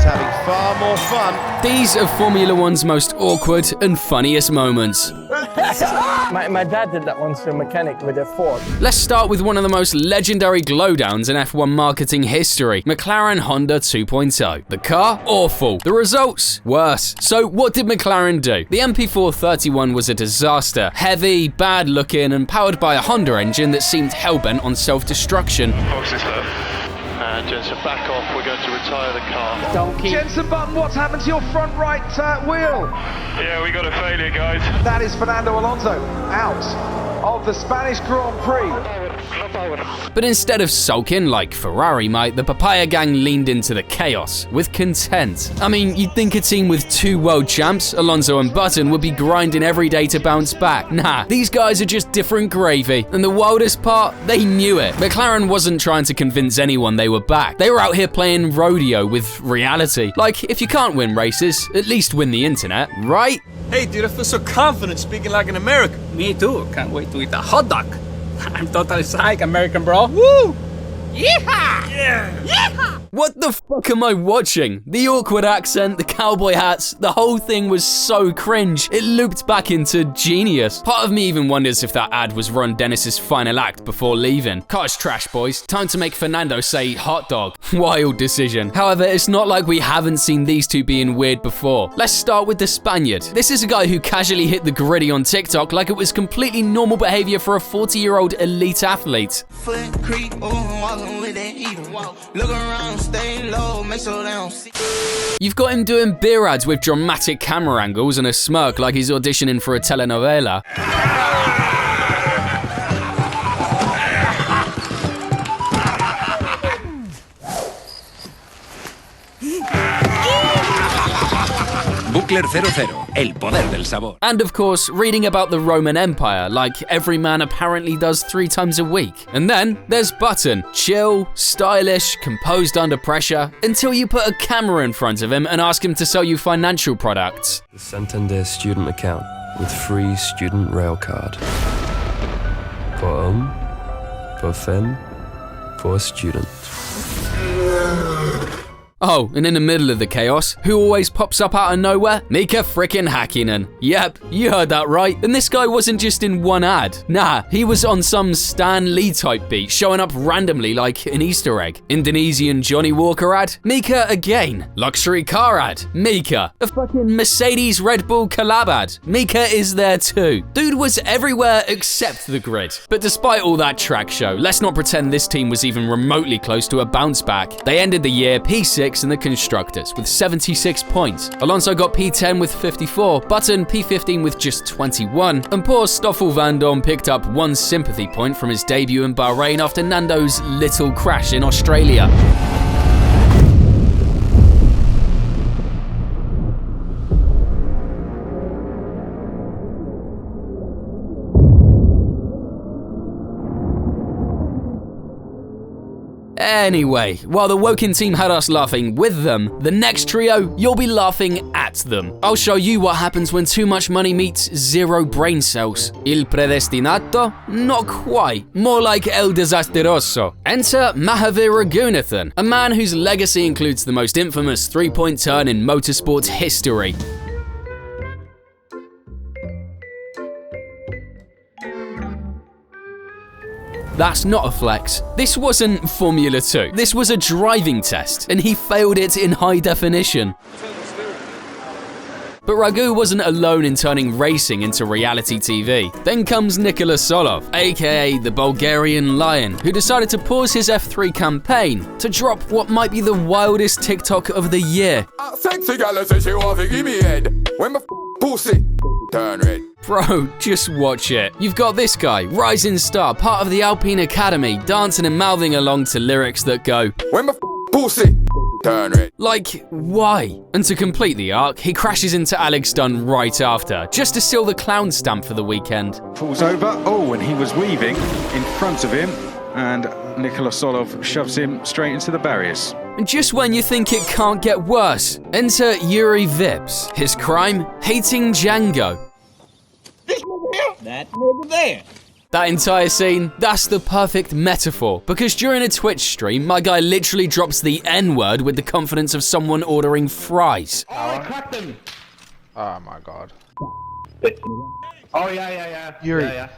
having far more fun. These are Formula One's most awkward and funniest moments. My dad did that once to a mechanic with a fork. Let's start with one of the most legendary glowdowns in F1 marketing history, McLaren Honda 2.0. The car? Awful. The results? Worse. So what did McLaren do? The MP431 was a disaster. Heavy, bad looking, and powered by a Honda engine that seemed hell-bent on self-destruction. Jensen, back off. We're going to retire the car. Donkey. Jensen Button, what's happened to your front right wheel? Yeah, we got a failure, guys. That is Fernando Alonso out of the Spanish Grand Prix. But instead of sulking like Ferrari might, the Papaya gang leaned into the chaos with content. I mean, you'd think a team with two world champs, Alonso and Button, would be grinding every day to bounce back. Nah, these guys are just different gravy. And the wildest part, they knew it. McLaren wasn't trying to convince anyone they were back. They were out here playing rodeo with reality. Like, if you can't win races, at least win the internet, right? Hey dude, I feel so confident speaking like an American. Me too. Can't wait to eat a hot dog. I'm totally psyched, American bro. Woo! Yeehaw! Yeah! Yeehaw! What the fuck am I watching? The awkward accent, the cowboy hats, the whole thing was so cringe. It looped back into genius. Part of me even wonders if that ad was Ron Dennis's final act before leaving. Car's trash, boys. Time to make Fernando say hot dog. Wild decision. However, it's not like we haven't seen these two being weird before. Let's start with the Spaniard. This is a guy who casually hit the griddy on TikTok like it was completely normal behavior for a 40-year-old elite athlete. Look around, stay low, make sure they don't see. You've got him doing beer ads with dramatic camera angles and a smirk like he's auditioning for a telenovela. Buckler 00, el poder del sabor. And of course, reading about the Roman Empire, like every man apparently does 3 times a week. And then there's Button, chill, stylish, composed under pressure, until you put a camera in front of him and ask him to sell you financial products. The Santander student account with free student rail card. For for femme, for student. Oh, and in the middle of the chaos, who always pops up out of nowhere? Mika frickin' Hakkinen. Yep, you heard that right. And this guy wasn't just in one ad. Nah, he was on some Stan Lee type beat, showing up randomly like an Easter egg. Indonesian Johnny Walker ad? Mika again. Luxury car ad? Mika. A fucking Mercedes Red Bull collab ad? Mika is there too. Dude was everywhere except the grid. But despite all that track show, let's not pretend this team was even remotely close to a bounce back. They ended the year P6 in the Constructors with 76 points. Alonso got P10 with 54, Button P15 with just 21, and poor Stoffel Van Dorn picked up 1 sympathy point from his debut in Bahrain after Nando's little crash in Australia. Anyway, while the Woken team had us laughing with them, the next trio, you'll be laughing at them. I'll show you what happens when too much money meets 0 brain cells. Il predestinato? Not quite. More like El desastroso. Enter Mahavir Raghunathan, a man whose legacy includes the most infamous 3-point turn in motorsports history. That's not a flex. This wasn't Formula 2. This was a driving test, and he failed it in high definition. But Raghu wasn't alone in turning racing into reality TV. Then comes Nikola Solov, aka the Bulgarian Lion, who decided to pause his F3 campaign to drop what might be the wildest TikTok of the year. Sexy girl say she want to give me head. When my pussy turn red. Bro, just watch it. You've got this guy, rising star, part of the Alpine Academy, dancing and mouthing along to lyrics that go, when my pussy turn red. Like, why? And to complete the arc, he crashes into Alex Dunn right after, just to seal the clown stamp for the weekend. Pulls over, and he was weaving in front of him, and Nikola Solov shoves him straight into the barriers. And just when you think it can't get worse, enter Yuri Vips. His crime? Hating Django. That nigga there. That entire scene, that's the perfect metaphor, because during a Twitch stream, my guy literally drops the N-word with the confidence of someone ordering fries. Oh, I cracked them. Oh my god. Oh, yeah. Yuri. Yeah.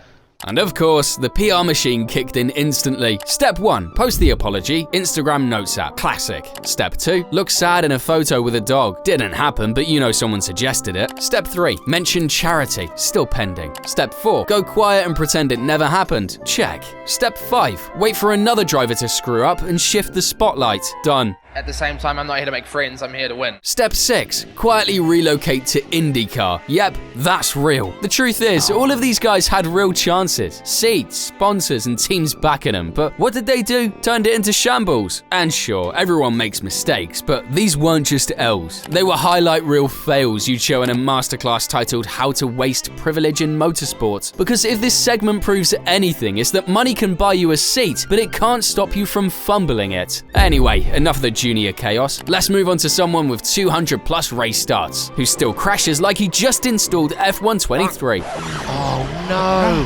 And of course, the PR machine kicked in instantly. Step 1, post the apology, Instagram Notes app, classic. Step 2, look sad in a photo with a dog. Didn't happen, but you know someone suggested it. Step 3, mention charity, still pending. Step 4, go quiet and pretend it never happened. Check. Step 5, wait for another driver to screw up and shift the spotlight. Done. At the same time, I'm not here to make friends, I'm here to win. Step 6, quietly relocate to IndyCar. Yep, that's real. The truth is, all of these guys had real chances, seats, sponsors, and teams backing them, but what did they do? Turned it into shambles. And sure, everyone makes mistakes, but these weren't just L's. They were highlight reel fails you'd show in a masterclass titled How to Waste Privilege in Motorsports. Because if this segment proves anything, it's that money can buy you a seat, but it can't stop you from fumbling it. Anyway, enough of the junior chaos. Let's move on to someone with 200 plus race starts, who still crashes like he just installed F123. Oh no!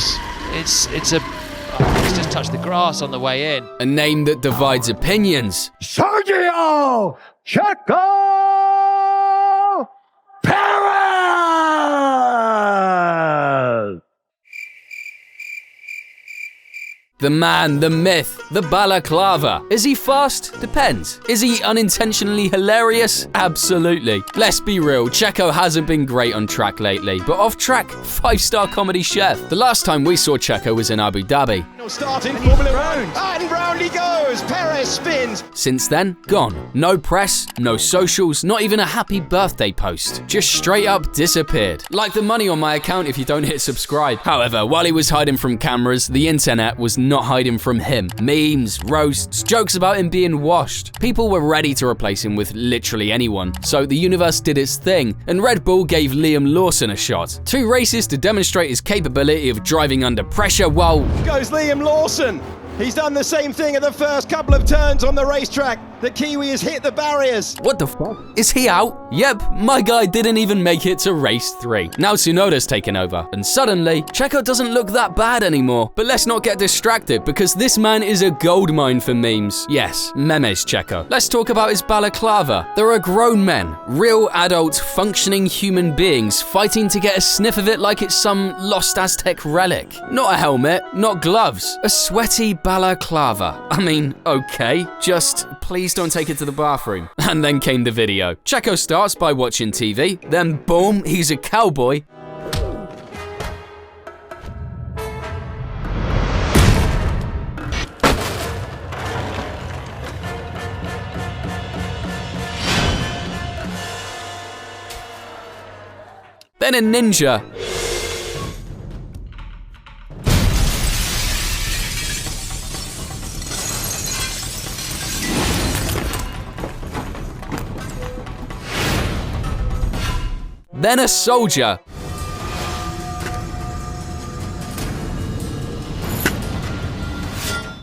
It's just touched the grass on the way in. A name that divides opinions. Sergio Checo Perez! The man, the myth, the balaclava. Is he fast? Depends. Is he unintentionally hilarious? Absolutely. Let's be real, Checo hasn't been great on track lately, but off track, 5-star comedy chef. The last time we saw Checo was in Abu Dhabi. Starting Formula 1, and round he goes, Perez spins. Since then, gone. No press, no socials, not even a happy birthday post. Just straight up disappeared. Like the money on my account if you don't hit subscribe. However, while he was hiding from cameras, the internet was not hiding from him. Memes, roasts, jokes about him being washed. People were ready to replace him with literally anyone. So the universe did its thing, and Red Bull gave Liam Lawson a shot. 2 races to demonstrate his capability of driving under pressure while... Goes Liam Lawson. He's done the same thing at the first couple of turns on the racetrack. The Kiwi has hit the barriers. What the fuck? Is he out? Yep, my guy didn't even make it to race 3. Now Tsunoda's taken over, and suddenly, Checo doesn't look that bad anymore. But let's not get distracted, because this man is a goldmine for memes. Yes, memes Checo. Let's talk about his balaclava. There are grown men, real adult, functioning human beings, fighting to get a sniff of it like it's some lost Aztec relic. Not a helmet, not gloves, a sweaty balaclava. I mean, okay, just please don't take it to the bathroom. And then came the video. Checo starts by watching TV, then boom, he's a cowboy. Then a ninja. Then a soldier.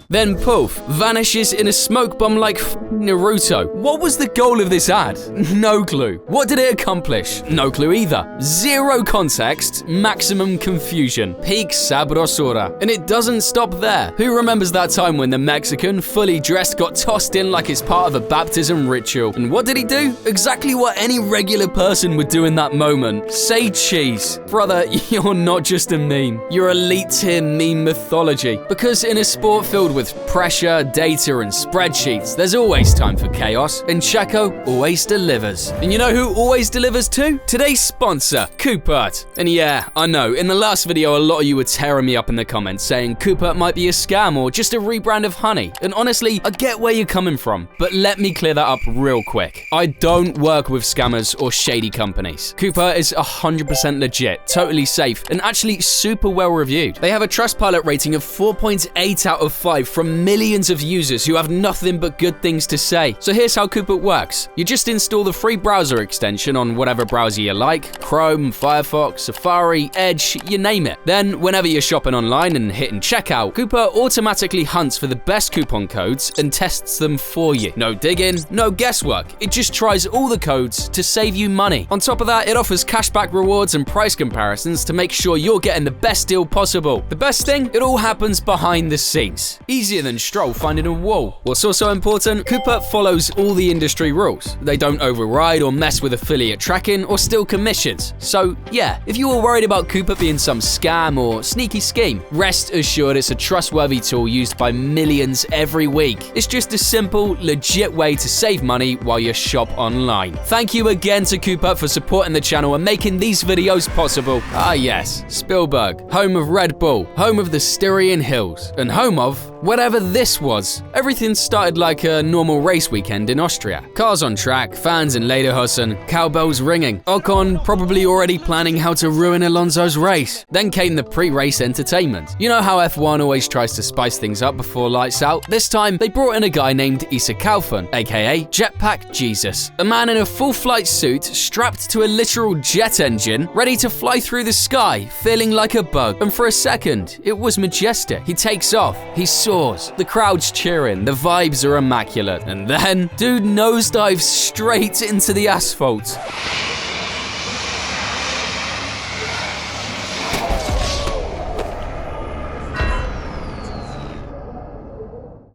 Then poof, vanishes in a smoke bomb like Naruto. What was the goal of this ad? No clue. What did it accomplish? No clue either. Zero context, maximum confusion. Peak sabrosura. And it doesn't stop there. Who remembers that time when the Mexican, fully dressed, got tossed in like it's part of a baptism ritual? And what did he do? Exactly what any regular person would do in that moment. Say cheese. Brother, you're not just a meme. You're elite tier meme mythology. Because in a sport filled with pressure, data, and spreadsheets, there's always time for chaos, and Checo always delivers. And you know who always delivers too? Today's sponsor, Coopert. And yeah, I know, in the last video, a lot of you were tearing me up in the comments saying Coopert might be a scam or just a rebrand of honey. And honestly, I get where you're coming from, but let me clear that up real quick. I don't work with scammers or shady companies. Coopert is 100% legit, totally safe, and actually super well reviewed. They have a Trustpilot rating of 4.8 out of 5 from millions of users who have nothing but good things to say. So here's how Coop It works. You just install the free browser extension on whatever browser you like, Chrome, Firefox, Safari, Edge, you name it. Then, whenever you're shopping online and hitting checkout, Coop It automatically hunts for the best coupon codes and tests them for you. No digging, no guesswork. It just tries all the codes to save you money. On top of that, it offers cashback rewards and price comparisons to make sure you're getting the best deal possible. The best thing? It all happens behind the scenes. Easier than Stroll finding a wall. What's also important, Coop It follows all the industry rules. They don't override or mess with affiliate tracking or steal commissions. So yeah, if you were worried about Coop It being some scam or sneaky scheme, rest assured it's a trustworthy tool used by millions every week. It's just a simple, legit way to save money while you shop online. Thank you again to Coop It for supporting the channel and making these videos possible. Ah yes, Spielberg, home of Red Bull, home of the Styrian Hills, and home of whatever this was. Everything started like a normal race weekend in Austria. Cars on track, fans in Lederhosen, cowbells ringing. Ocon probably already planning how to ruin Alonso's race. Then came the pre-race entertainment. You know how F1 always tries to spice things up before lights out? This time, they brought in a guy named Issa Kaufman, aka Jetpack Jesus. A man in a full flight suit, strapped to a literal jet engine, ready to fly through the sky, feeling like a bug. And for a second, it was majestic. He takes off, he soars, the crowd's cheering, the vibes are immaculate. And then, dude nosedives straight into the asphalt.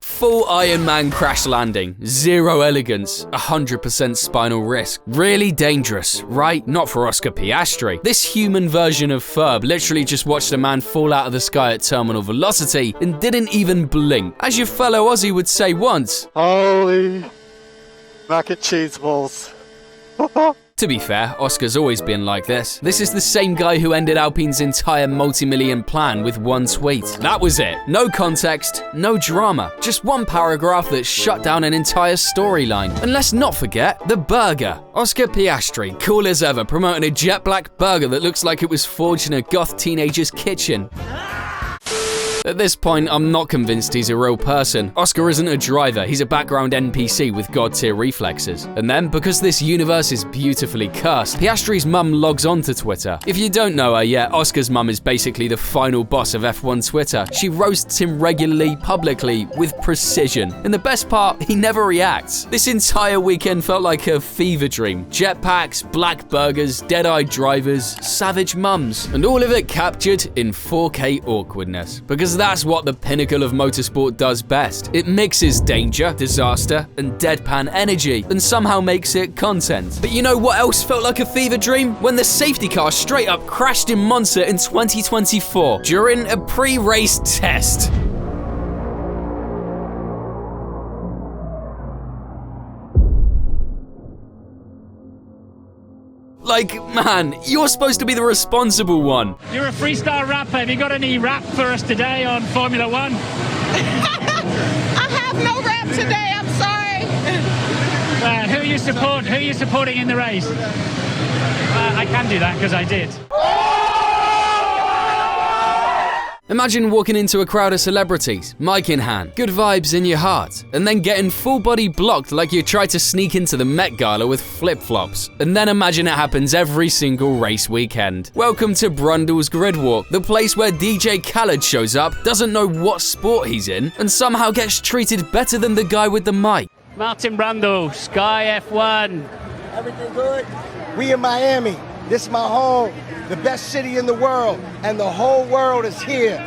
Full Iron Man crash landing, zero elegance, 100% spinal risk. Really dangerous, right? Not for Oscar Piastri. This human version of Ferb literally just watched a man fall out of the sky at terminal velocity and didn't even blink. As your fellow Aussie would say once, holy mac and cheese balls. To be fair, Oscar's always been like this. This is the same guy who ended Alpine's entire multi-million plan with one tweet. That was it. No context, no drama. Just one paragraph that shut down an entire storyline. And let's not forget the burger. Oscar Piastri, cool as ever, promoting a jet black burger that looks like it was forged in a goth teenager's kitchen. At this point, I'm not convinced he's a real person. Oscar isn't a driver, he's a background NPC with god-tier reflexes. And then, because this universe is beautifully cursed, Piastri's mum logs on to Twitter. If you don't know her yet, Oscar's mum is basically the final boss of F1 Twitter. She roasts him regularly, publicly, with precision. And the best part, he never reacts. This entire weekend felt like a fever dream. Jetpacks, black burgers, dead-eyed drivers, savage mums. And all of it captured in 4K awkwardness. Because that's what the pinnacle of motorsport does best. It mixes danger, disaster, and deadpan energy, and somehow makes it content. But you know what else felt like a fever dream? When the safety car straight up crashed in Monza in 2024 during a pre-race test. Like, man, you're supposed to be the responsible one. You're a freestyle rapper. Have you got any rap for us today on Formula One? I have no rap today, I'm sorry. Who are you supporting in the race? I can do that because I did. Imagine walking into a crowd of celebrities, mic in hand, good vibes in your heart, and then getting full body blocked like you tried to sneak into the Met Gala with flip-flops. And then imagine it happens every single race weekend. Welcome to Brundle's Grid Walk, the place where DJ Khaled shows up, doesn't know what sport he's in, and somehow gets treated better than the guy with the mic. Martin Brundle, Sky F1. Everything good? We in Miami. This is my home. The best city in the world, and the whole world is here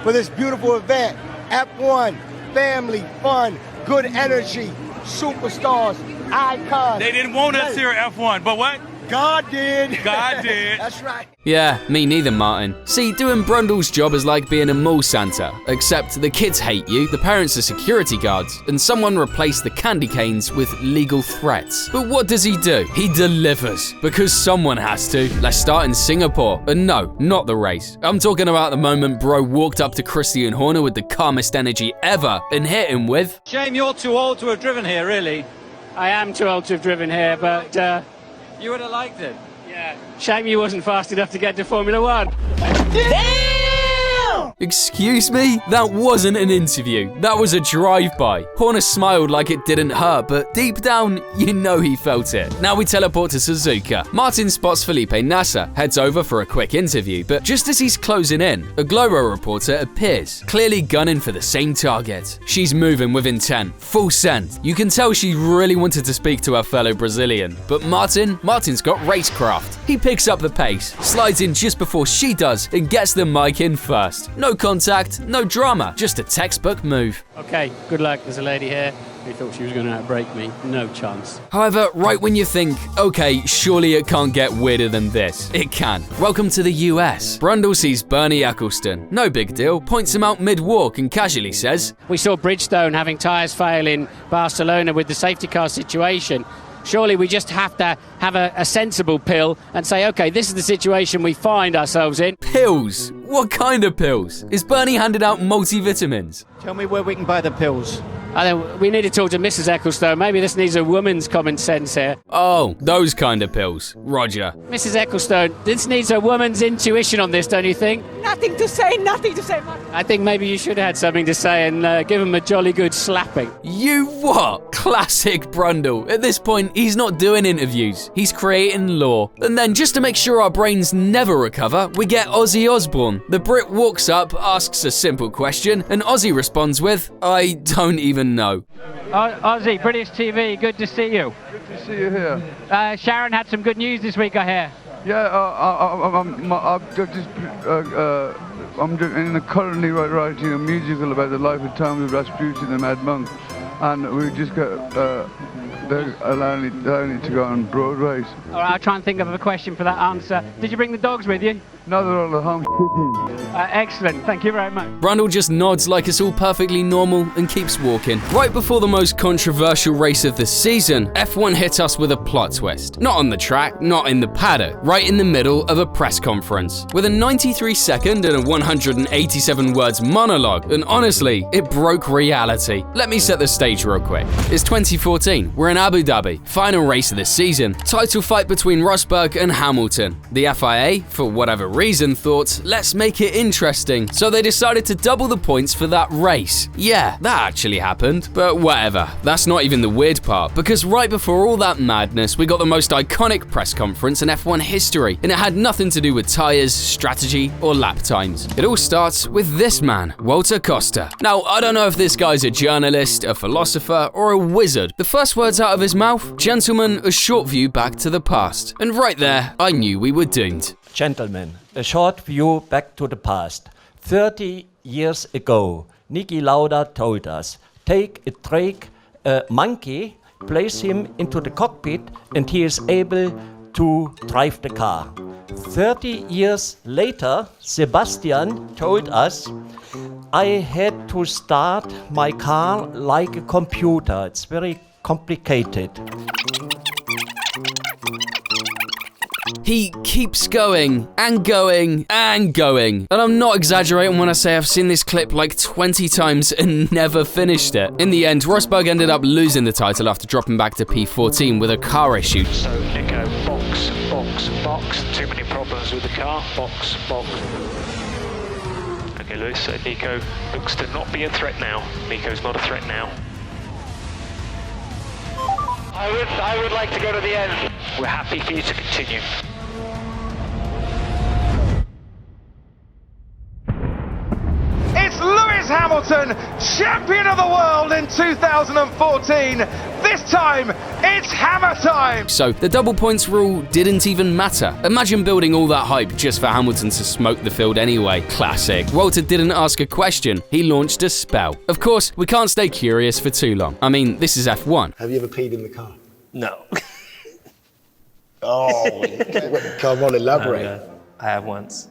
for this beautiful event. F1, family, fun, good energy, superstars, icons. They didn't want us here at F1, but what? God did. God did. That's right. Yeah, me neither, Martin. See, doing Brundle's job is like being a mall Santa, except the kids hate you, the parents are security guards, and someone replaced the candy canes with legal threats. But what does he do? He delivers, because someone has to. Let's start in Singapore. And no, not the race. I'm talking about the moment bro walked up to Christian Horner with the calmest energy ever and hit him with, "Shame you're too old to have driven here, really." I am too old to have driven here, but you would have liked it. Yeah. Shame you wasn't fast enough to get to Formula One. Damn! Excuse me? That wasn't an interview. That was a drive-by. Horner smiled like it didn't hurt, but deep down, you know he felt it. Now we teleport to Suzuka. Martin spots Felipe Nasser, heads over for a quick interview, but just as he's closing in, a Globo reporter appears, clearly gunning for the same target. She's moving with intent, full send. You can tell she really wanted to speak to her fellow Brazilian, but Martin's got racecraft. He picks up the pace, slides in just before she does, and gets the mic in first. No contact, no drama, just a textbook move. Okay, good luck. There's a lady here who thought she was going to outbreak me. No chance. However, right when you think, okay, surely it can't get weirder than this, it can. Welcome to the US. Brundle sees Bernie Ecclestone. No big deal, points him out mid-walk and casually says, We saw Bridgestone having tyres fail in Barcelona with the safety car situation. Surely we just have to have a sensible pill and say, okay, this is the situation we find ourselves in. Pills? What kind of pills? Is Bernie handed out multivitamins? Tell me where we can buy the pills. I think we need to talk to Mrs. Ecclestone. Maybe this needs a woman's common sense here. Oh, those kind of pills. Roger. Mrs. Ecclestone, this needs a woman's intuition on this, don't you think? Nothing to say, nothing to say. I think maybe you should have had something to say and give him a jolly good slapping. You what? Classic Brundle. At this point, he's not doing interviews. He's creating law. And then just to make sure our brains never recover, we get Ozzy Osbourne. The Brit walks up, asks a simple question, and Ozzy responds with, I don't even know. Ozzy, British TV, good to see you. Good to see you here. Sharon had some good news this week, I hear. Yeah, I'm currently writing a musical about the life and times of Rasputin, the Mad Monk, and we just got they're allowing it to go on Broadway. All right, I'll try and think of a question for that answer. Did you bring the dogs with you? No, they're all at home shitting. Excellent, thank you very much. Brundle just nods like it's all perfectly normal and keeps walking. Right before the most controversial race of the season, F1 hit us with a plot twist. Not on the track, not in the paddock, right in the middle of a press conference. With a 93-second and a 187 words monologue, and honestly, it broke reality. Let me set the stage real quick. It's 2014, we're in Abu Dhabi, final race of the season, title fight between Rosberg and Hamilton. The FIA, for whatever reason, thought, let's make it interesting, so they decided to double the points for that race. Yeah, that actually happened, but whatever. That's not even the weird part, because right before all that madness, we got the most iconic press conference in F1 history, and it had nothing to do with tyres, strategy, or lap times. It all starts with this man, Walter Costa. Now, I don't know if this guy's a journalist, a philosopher, or a wizard. The first words out of his mouth, gentlemen, a short view back to the past. And right there, I knew we were doomed. Gentlemen, a short view back to the past. 30 years ago, Niki Lauda told us, take a monkey, place him into the cockpit, and he is able to drive the car. 30 years later, Sebastian told us, I had to start my car like a computer. It's very complicated. He keeps going and going and going. And I'm not exaggerating when I say I've seen this clip like 20 times and never finished it. In the end, Rosberg ended up losing the title after dropping back to P14 with a car issue. So Nico, box, box, box. Too many problems with the car. Box, box. Okay, Lewis, so Nico looks to not be a threat now. Nico's not a threat now. I would like to go to the end. We're happy for you to continue. It's Lewis Hamilton, champion of the world in 2014. This time, it's hammer time. So the double points rule didn't even matter. Imagine building all that hype just for Hamilton to smoke the field anyway. Classic. Walter didn't ask a question, he launched a spell. Of course, we can't stay curious for too long. I mean, this is F1. Have you ever peed in the car? No. Oh, come on, elaborate. I have once.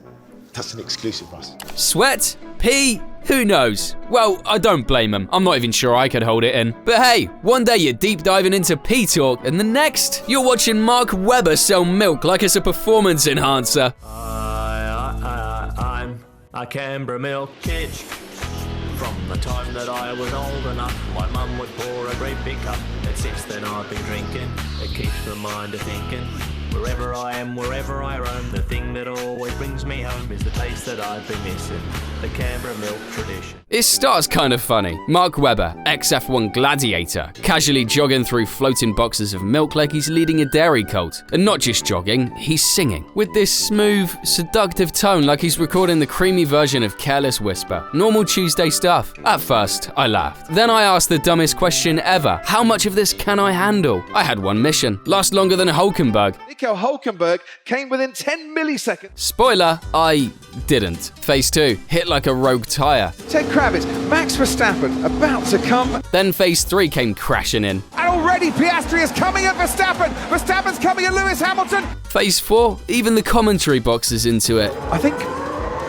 That's an exclusive, Russ. Sweat? Pee? Who knows? Well, I don't blame him. I'm not even sure I could hold it in. But hey, one day you're deep diving into pee talk, and the next, you're watching Mark Webber sell milk like it's a performance enhancer. I'm a Canberra milk kid. From the time that I was old enough, my mum would pour a great big cup. At 6 then I've been drinking. It keeps my mind a thinking. Wherever I am, wherever I roam, the thing that always brings me home is the taste that I've been missing, the Canberra milk tradition. It starts kind of funny. Mark Webber, ex-F1 gladiator, casually jogging through floating boxes of milk like he's leading a dairy cult. And not just jogging, he's singing. With this smooth, seductive tone like he's recording the creamy version of Careless Whisper. Normal Tuesday stuff. At first, I laughed. Then I asked the dumbest question ever. How much of this can I handle? I had one mission. Last longer than Hulkenberg. Nico Hulkenberg came within 10 milliseconds. Spoiler, I didn't. Phase 2, hit like a rogue tire. Ted Kravitz, Max Verstappen about to come. Then Phase 3 came crashing in. And already Piastri is coming at Verstappen. Verstappen's coming at Lewis Hamilton. Phase 4, even the commentary box is into it. I think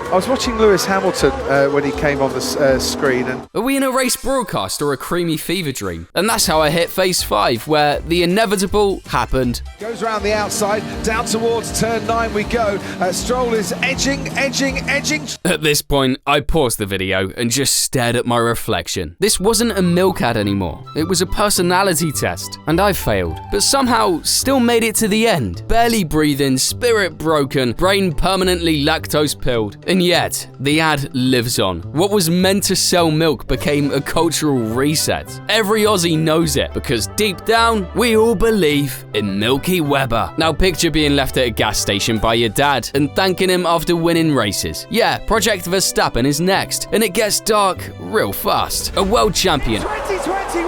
I was watching Lewis Hamilton when he came on the screen. And are we in a race broadcast or a creamy fever dream? And that's how I hit Phase 5, where the inevitable happened. Goes around the outside, down towards turn 9 we go. Stroll is edging. At this point, I paused the video and just stared at my reflection. This wasn't a milk ad anymore. It was a personality test, and I failed. But somehow, still made it to the end. Barely breathing, spirit broken, brain permanently lactose-pilled. And yet, the ad lives on. What was meant to sell milk became a cultural reset. Every Aussie knows it, because deep down, we all believe in Milky Webber. Now picture being left at a gas station by your dad and thanking him after winning races. Yeah, Project Verstappen is next, and it gets dark real fast. A world champion. 2021,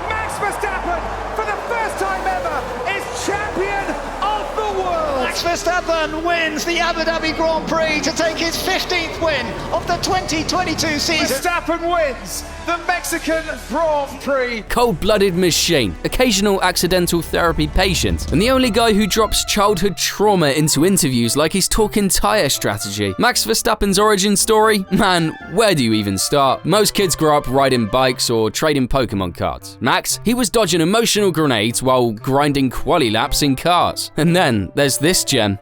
Max Verstappen, for the first time ever, is champion of the world. Max Verstappen wins the Abu Dhabi Grand Prix to take his 15th win of the 2022 season. Verstappen wins the Mexican Grand Prix. Cold-blooded machine, occasional accidental therapy patient, and the only guy who drops childhood trauma into interviews like he's talking tire strategy. Max Verstappen's origin story? Man, where do you even start? Most kids grow up riding bikes or trading Pokemon cards. Max, he was dodging emotional grenades while grinding quali laps in cars. And then there's this gem.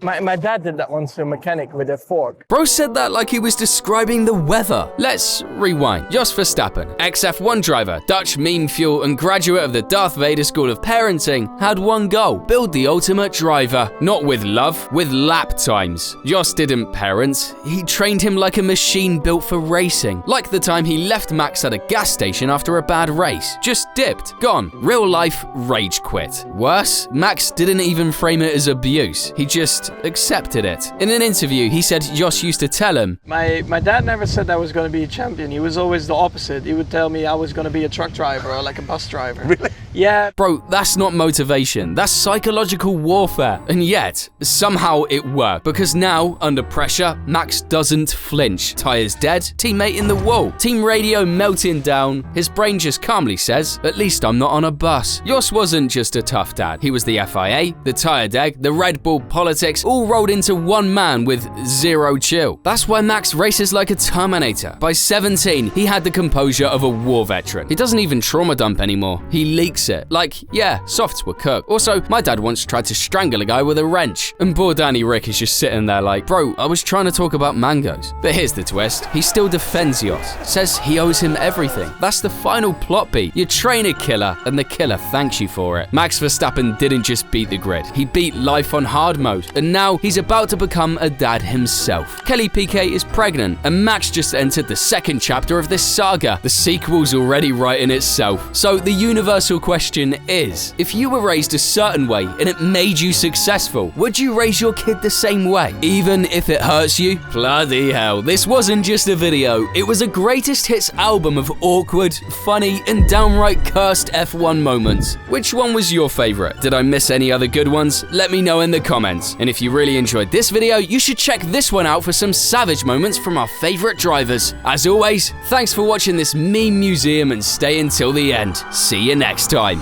My dad did that once to a mechanic with a fork. Bro said that like he was describing the weather. Let's rewind. Jos Verstappen, ex-F1 driver, Dutch meme fuel and graduate of the Darth Vader School of Parenting, had one goal: build the ultimate driver. Not with love, with lap times. Jos didn't parent, he trained him like a machine built for racing. Like the time he left Max at a gas station after a bad race. Just dipped, gone. Real life rage quit. Worse, Max didn't even frame it as abuse. He just accepted it. In an interview, he said Jos used to tell him, My dad never said I was going to be a champion. He was always the opposite. He would tell me I was going to be a truck driver or like a bus driver. Really? Yeah. Bro, that's not motivation. That's psychological warfare. And yet, somehow it worked. Because now, under pressure, Max doesn't flinch. Tires dead, teammate in the wall. Team radio melting down. His brain just calmly says, at least I'm not on a bus. Jos wasn't just a tough dad. He was the FIA, the tire deg, the Red Bull politics, all rolled into one man with zero chill. That's why Max races like a Terminator. By 17, he had the composure of a war veteran. He doesn't even trauma dump anymore. He leaks it. Like, yeah, softs were cooked. Also, my dad once tried to strangle a guy with a wrench. And poor Danny Rick is just sitting there like, bro, I was trying to talk about mangoes. But here's the twist. He still defends Jos. Says he owes him everything. That's the final plot beat. You train a killer, and the killer thanks you for it. Max Verstappen didn't just beat the grid. He beat life on hard mode. And now he's about to become a dad himself. Kelly Piquet is pregnant, and Max just entered the second chapter of this saga. The sequel's already writing itself. So the universal question is, if you were raised a certain way and it made you successful, would you raise your kid the same way, even if it hurts you? Bloody hell, this wasn't just a video, it was a greatest hits album of awkward, funny, and downright cursed F1 moments. Which one was your favorite? Did I miss any other good ones? Let me know in the comments. And if you really enjoyed this video, you should check this one out for some savage moments from our favorite drivers. As always, thanks for watching this meme museum and stay until the end. See you next time.